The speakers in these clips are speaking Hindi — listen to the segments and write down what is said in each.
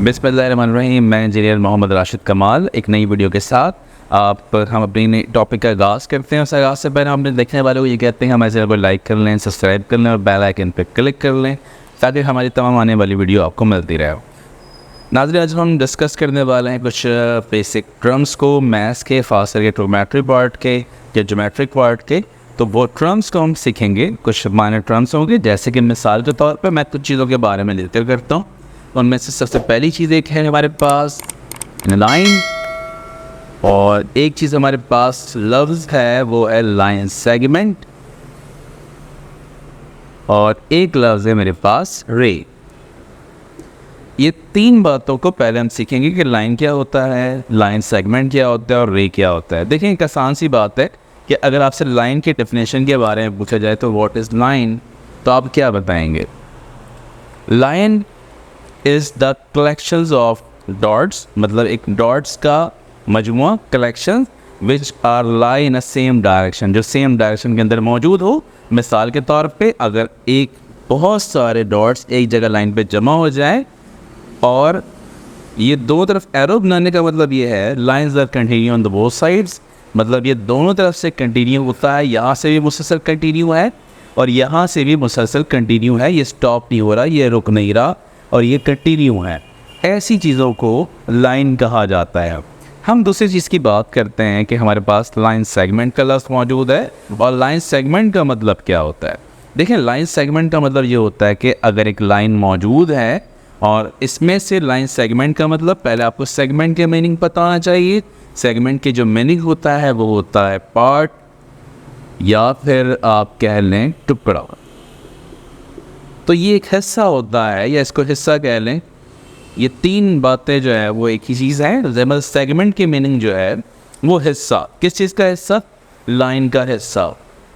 बिस्मिल्लाहिर्रहमानिर्रहीम। मैं इंजीनियर मोहम्मद राशिद कमाल एक नई वीडियो के साथ हम अपनी नई टॉपिक का आगाज़ करते हैं। उस आगाज़ से पहले हमने देखने वालों को ये कहते हैं हमारे चैनल को लाइक कर लें, सब्सक्राइब कर लें और बेल आइकन पर क्लिक कर लें ताकि हमारी तमाम आने वाली वीडियो आपको मिलती रहे। नाज़रीन, आज हम डिस्कस करने वाले हैं कुछ बेसिक टर्म्स को, मैथ्स के, खास करके ट्रिग्नोमेट्री पार्ट के या ज्योमेट्रिक पार्ट के। तो वो टर्म्स को हम सीखेंगे। कुछ माइनर टर्म्स होंगे, जैसे कि मिसाल के तौर पर मैं कुछ चीज़ों के बारे में जिक्र करता हूँ। उनमें से सबसे पहली चीज़ एक है हमारे पास लाइन, और एक चीज़ हमारे पास लफ्ज़ है वो है लाइन सेगमेंट, और एक लफ्ज़ है मेरे पास रे। ये तीन बातों को पहले हम सीखेंगे कि लाइन क्या होता है, लाइन सेगमेंट क्या होता है और रे क्या होता है। देखिए, एक आसान सी बात है कि अगर आपसे लाइन के डेफिनेशन के बारे में पूछा जाए तो व्हाट इज़ लाइन, तो आप क्या बताएंगे? Line is the collections of dots, मतलब एक डॉट्स का मजमुआ, collection which are lie in a same direction, जो सेम डायरेक्शन के अंदर मौजूद हो। मिसाल के तौर पे अगर एक बहुत सारे डॉट्स एक जगह लाइन पे जमा हो जाए और ये दो तरफ एरो बनाने का मतलब ये है lines are continue on the both sides, मतलब ये दोनों तरफ से कंटिन्यू होता है। यहाँ से भी मुसलसल कंटिन्यू है और यहाँ से भी मुसलसल कंटिन्यू है, ये स्टॉप नहीं हो रहा, ये रुक नहीं रहा और ये कंटिन्यू है। ऐसी चीज़ों को लाइन कहा जाता है। हम दूसरी चीज़ की बात करते हैं कि हमारे पास लाइन सेगमेंट का लफ्ज़ मौजूद है। और लाइन सेगमेंट का मतलब क्या होता है? देखिए, लाइन सेगमेंट का मतलब ये होता है कि अगर एक लाइन मौजूद है और इसमें से लाइन सेगमेंट का मतलब, पहले आपको सेगमेंट के मीनिंग पता होना चाहिए। सेगमेंट के जो मीनिंग होता है वो होता है पार्ट, या फिर आप कह लें टुकड़ा। तो ये एक हिस्सा होता है, या इसको हिस्सा कह लें। ये तीन बातें जो है वो एक ही चीज़ है। जैसे सेगमेंट की मीनिंग जो है वो हिस्सा, किस चीज़ का हिस्सा? लाइन का हिस्सा,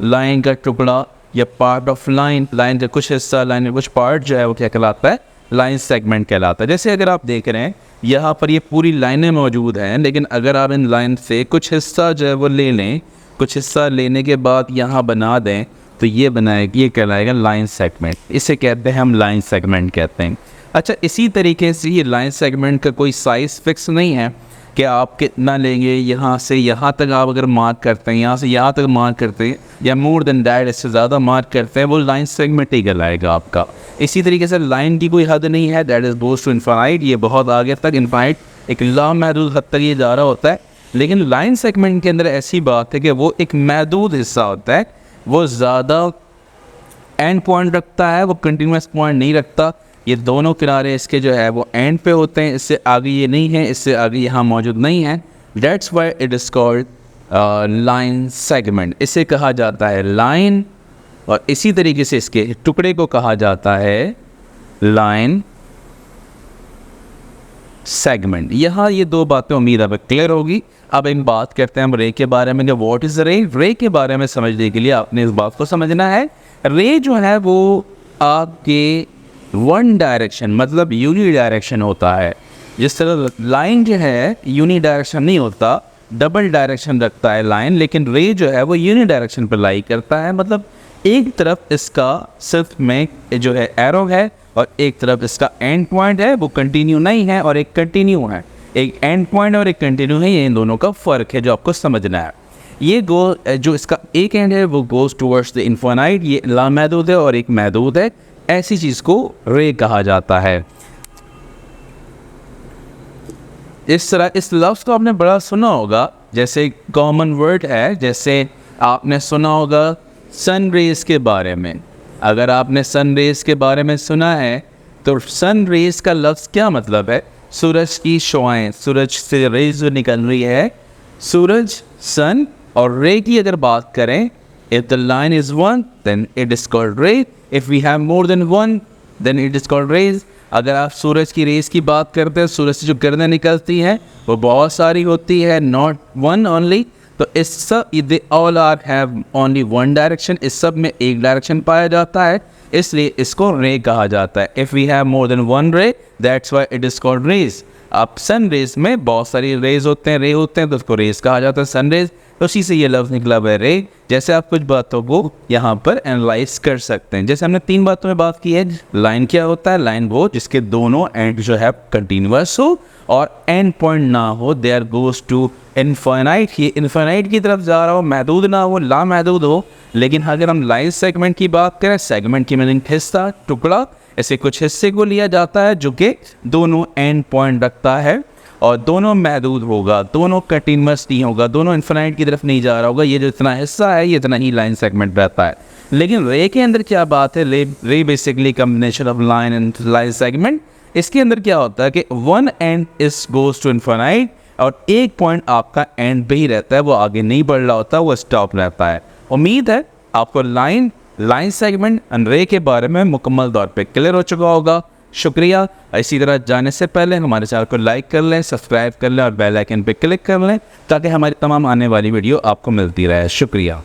लाइन का टुकड़ा या पार्ट ऑफ लाइन। लाइन का कुछ हिस्सा, लाइन का कुछ पार्ट जो है वो क्या कहलाता है? लाइन सेगमेंट कहलाता है। जैसे अगर आप देख रहे हैं यहाँ पर ये पूरी लाइनें मौजूद हैं, लेकिन अगर आप इन लाइन से कुछ हिस्सा जो है वो ले लें, कुछ हिस्सा लेने के बाद यहाँ बना दें, तो ये बनाएगी, ये कहलाएगा लाइन सेगमेंट। इसे कहते हैं हम लाइन सेगमेंट कहते हैं। अच्छा, इसी तरीके से ये लाइन सेगमेंट का कोई साइज़ फिक्स नहीं है कि आप कितना लेंगे। यहाँ से यहाँ तक आप अगर मार्क करते हैं, यहाँ से यहाँ तक मार्क करते हैं, या मोर देन दैट, इससे ज़्यादा मार्क करते हैं, वो लाइन सेगमेंट ही कहलाएगा आपका। इसी तरीके से लाइन की कोई हद नहीं है, that is goes to infinite. ये बहुत आगे तक, इनफाइनाइट एक लामहदूद हद तक ये जा रहा होता है। लेकिन लाइन सेगमेंट के अंदर ऐसी बात है कि वो एक महदूद हिस्सा होता है, वो ज़्यादा एंड पॉइंट रखता है, वो कंटिन्यूस पॉइंट नहीं रखता। ये दोनों किनारे इसके जो है वो एंड पे होते हैं, इससे आगे ये नहीं है, इससे आगे यहाँ मौजूद नहीं है। That's why it is called line segment. इसे कहा जाता है लाइन, और इसी तरीके से इसके टुकड़े को कहा जाता है लाइन सेगमेंट। यहाँ ये दो बातें उम्मीद अब क्लियर होगी। अब एक बात करते हैं हम रे के बारे में। व्हाट इज़ रे? रे के बारे में समझने के लिए आपने इस बात को समझना है, रे जो है वो आपके वन डायरेक्शन, मतलब यूनी डायरेक्शन होता है। जिस तरह लाइन जो है यूनी डायरेक्शन नहीं होता, डबल डायरेक्शन रखता है लाइन, लेकिन रे जो है वो यूनी डायरेक्शन पर लाई करता है। मतलब एक तरफ इसका सिर्फ में जो है एरो है और एक तरफ इसका एंड पॉइंट है, वो कंटिन्यू नहीं है, और एक कंटिन्यू है। एक एंड पॉइंट और एक कंटिन्यू है, ये इन दोनों का फ़र्क है जो आपको समझना है। ये जो इसका एक एंड है वो गोज़ टूवर्ड्स द इनफाइनाइट, ये लामहदूद है, और एक महदूद है। ऐसी चीज़ को रे कहा जाता है। इस तरह इस लफ्ज़ को आपने बड़ा सुना होगा, जैसे कॉमन वर्ड है, जैसे आपने सुना होगा सन रेज़ के बारे में। अगर आपने सन रेज़ के बारे में सुना है तो सन रेज़ का लफ्ज़ क्या मतलब है? सूरज की शुआएं, सूरज से रेज़ जो निकल रही है, सूरज, सन। और रे की अगर बात करें, if the line is one then it is called ray, if we have more than one then it is called rays। अगर आप सूरज की रेज़ की बात करते हैं, सूरज से जो किरणें निकलती हैं वो बहुत सारी होती है, नॉट वन ओनली। तो इस सब they all are have only one direction, इस सब में एक डायरेक्शन पाया जाता है, इसलिए इसको रे कहा जाता है। If we have more than one ray that's why it is called rays. अब सन रेज में बहुत सारी रेज होते हैं, रे होते हैं, तो उसको रेज कहा जाता है, सन रेज। तो उसी से ये लफ्ज़ निकला है रे। जैसे आप कुछ बातों को यहाँ पर एनालाइज कर सकते हैं। जैसे हमने 3 बातों में बात की है, लाइन क्या होता है, लाइन वो जिसके दोनों एंड जो है कंटिन्यूअस हो और एंड पॉइंट ना हो, देयर गोज टू इनफाइनाइट, ये इनफाइनाइट की तरफ जा रहा हो, महदूद ना हो, ला महदूद हो। लेकिन अगर हम लाइन सेगमेंट की बात करें, सेगमेंट की मीनिंग हिस्सा, टुकड़ा, ऐसे कुछ हिस्से को लिया जाता है जो कि दोनों एंड पॉइंट रखता है और दोनों महदूद होगा, दोनों कंटिन्यूअस नहीं होगा, दोनों इनफाइनाइट की तरफ नहीं जा रहा होगा। ये जो इतना हिस्सा है ये इतना ही लाइन सेगमेंट रहता है। लेकिन रे के अंदर क्या बात है, ray basically combination of line and line segment. इसके अंदर क्या होता है कि one end is goes to infinite और एक पॉइंट आपका एंड पे ही रहता है, वो आगे नहीं बढ़ रहा होता, वो स्टॉप रहता है। उम्मीद है आपको लाइन सेगमेंट एंड रे के बारे में मुकम्मल तौर पे क्लियर हो चुका होगा। शुक्रिया। इसी तरह जाने से पहले हमारे चैनल को लाइक कर लें, सब्सक्राइब कर लें और बेल आइकन पे क्लिक कर लें ताकि हमारी तमाम आने वाली वीडियो आपको मिलती रहे। शुक्रिया।